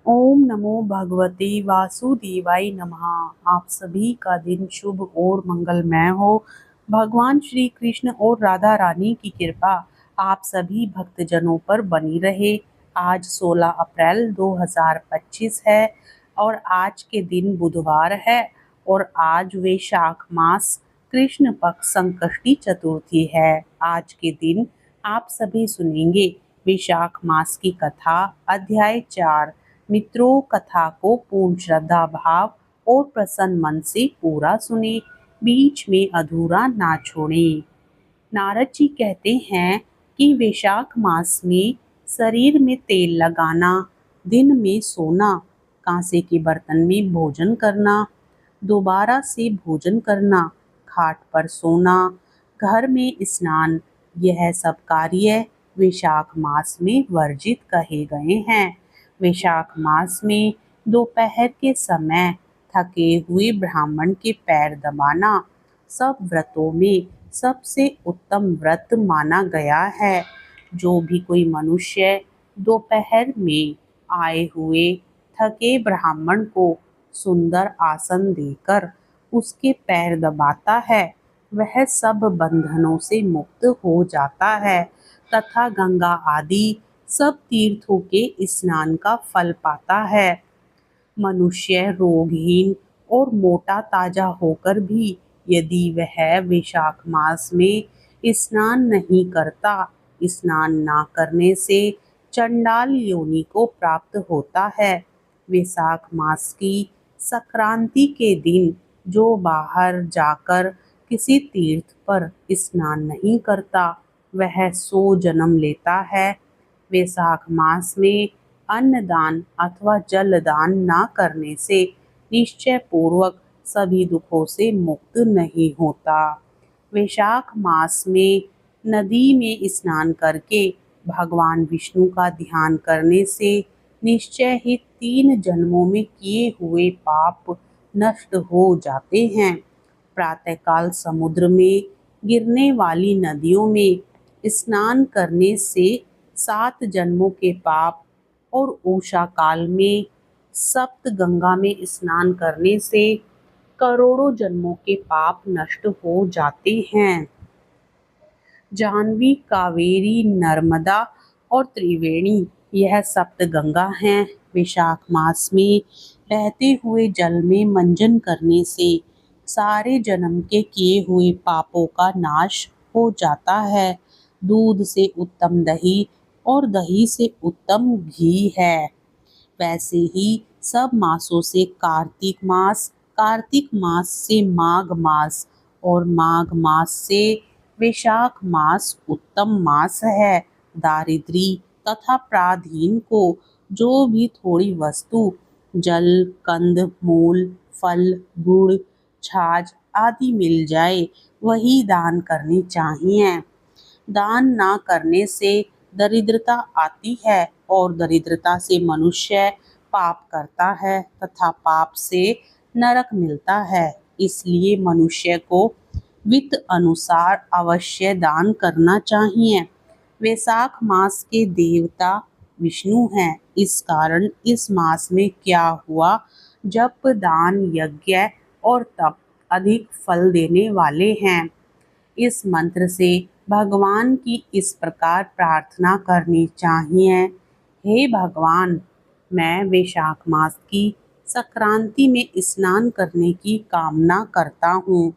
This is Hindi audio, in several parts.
ओम नमो भगवते वासुदेवाय नमः। आप सभी का दिन शुभ और मंगलमय हो। भगवान श्री कृष्ण और राधा रानी की कृपा आप सभी भक्तजनों पर बनी रहे। आज 16 अप्रैल 2025 है और आज के दिन बुधवार है और आज वैशाख मास कृष्ण पक्ष संकष्टी चतुर्थी है। आज के दिन आप सभी सुनेंगे वैशाख मास की कथा, अध्याय 4। मित्रों, कथा को पूर्ण श्रद्धा भाव और प्रसन्न मन से पूरा सुने, बीच में अधूरा ना छोड़े। नारद जी कहते हैं कि वैशाख मास में शरीर में तेल लगाना, दिन में सोना, कांसे के बर्तन में भोजन करना, दोबारा से भोजन करना, खाट पर सोना, घर में स्नान, यह सब कार्य वैशाख मास में वर्जित कहे गए हैं। वैशाख मास में दोपहर के समय थके हुए ब्राह्मण के पैर दबाना सब व्रतों में सबसे उत्तम व्रत माना गया है। जो भी कोई मनुष्य दोपहर में आए हुए थके ब्राह्मण को सुंदर आसन देकर उसके पैर दबाता है, वह सब बंधनों से मुक्त हो जाता है तथा गंगा आदि सब तीर्थों के स्नान का फल पाता है। मनुष्य रोगहीन और मोटा ताजा होकर भी यदि वह वैशाख मास में स्नान नहीं करता, स्नान ना करने से चंडाल योनि को प्राप्त होता है। वैशाख मास की संक्रांति के दिन जो बाहर जाकर किसी तीर्थ पर स्नान नहीं करता, वह 100 जन्म लेता है। वैशाख मास में अन्नदान अथवा जलदान न करने से निश्चय पूर्वक सभी दुखों से मुक्त नहीं होता। वैशाख मास में नदी में स्नान करके भगवान विष्णु का ध्यान करने से निश्चय ही 3 जन्मों में किए हुए पाप नष्ट हो जाते हैं। प्रातःकाल समुद्र में गिरने वाली नदियों में स्नान करने से 7 जन्मों के पाप और उषा काल में सप्त गंगा में स्नान करने से करोड़ों जन्मों के पाप नष्ट हो जाते हैं। जाह्नवी, कावेरी, नर्मदा और त्रिवेणी यह सप्त गंगा हैं। वैशाख मास में बहते हुए जल में मंजन करने से सारे जन्म के किए हुए पापों का नाश हो जाता है। दूध से उत्तम दही और दही से उत्तम घी है। वैसे ही सब मासों से कार्तिक मास से माघ मास और माघ मास से वैशाख मास उत्तम मास है। दारिद्री तथा प्राधीन को जो भी थोड़ी वस्तु जल, कंद मूल, फल, गुड़, छाछ आदि मिल जाए, वही दान करनी चाहिए। दान ना करने से दरिद्रता आती है और दरिद्रता से मनुष्य पाप करता है तथा पाप से नरक मिलता है। इसलिए मनुष्य को वित्त अनुसार अवश्य दान करना चाहिए। वैशाख मास के देवता विष्णु हैं। इस कारण इस मास में क्या हुआ, जप, दान, यज्ञ और तप अधिक फल देने वाले हैं। इस मंत्र से भगवान की इस प्रकार प्रार्थना करनी चाहिए। हे भगवान, मैं वैशाख मास की संक्रांति में स्नान करने की कामना करता हूँ,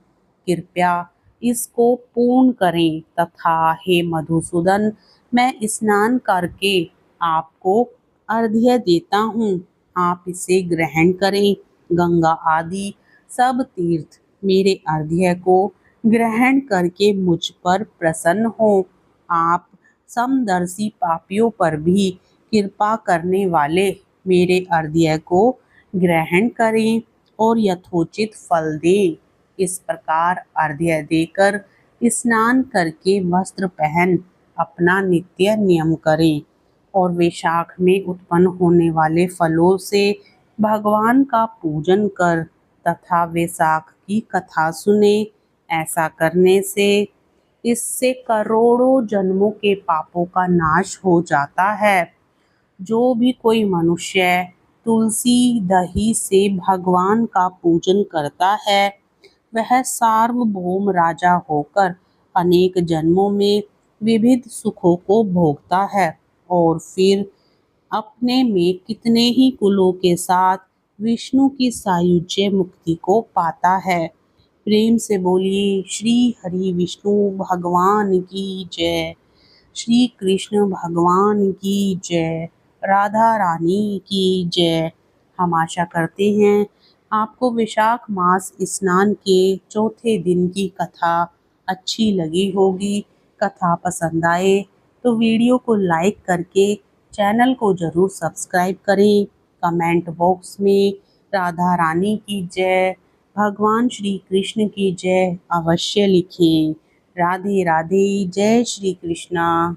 कृपया इसको पूर्ण करें तथा हे मधुसूदन, मैं स्नान करके आपको अर्घ्य देता हूँ, आप इसे ग्रहण करें। गंगा आदि सब तीर्थ मेरे अर्घ्य को ग्रहण करके मुझ पर प्रसन्न हो। आप समदर्शी पापियों पर भी कृपा करने वाले मेरे अर्घ्य को ग्रहण करें और यथोचित फल दें। इस प्रकार अर्घ्य देकर स्नान करके वस्त्र पहन अपना नित्य नियम करें और वैशाख में उत्पन्न होने वाले फलों से भगवान का पूजन कर तथा वैशाख की कथा सुने। ऐसा करने से इससे करोड़ों जन्मों के पापों का नाश हो जाता है। जो भी कोई मनुष्य तुलसी दही से भगवान का पूजन करता है, वह सार्वभौम राजा होकर अनेक जन्मों में विविध सुखों को भोगता है और फिर अपने में कितने ही कुलों के साथ विष्णु की सायुज्य मुक्ति को पाता है। प्रेम से बोलिए श्री हरि विष्णु भगवान की जय। श्री कृष्ण भगवान की जय। राधा रानी की जय। हम आशा करते हैं आपको वैशाख मास स्नान के चौथे दिन की कथा अच्छी लगी होगी। कथा पसंद आए तो वीडियो को लाइक करके चैनल को ज़रूर सब्सक्राइब करें। कमेंट बॉक्स में राधा रानी की जय, भगवान श्री कृष्ण की जय अवश्य लिखें। राधे राधे। जय श्री कृष्णा।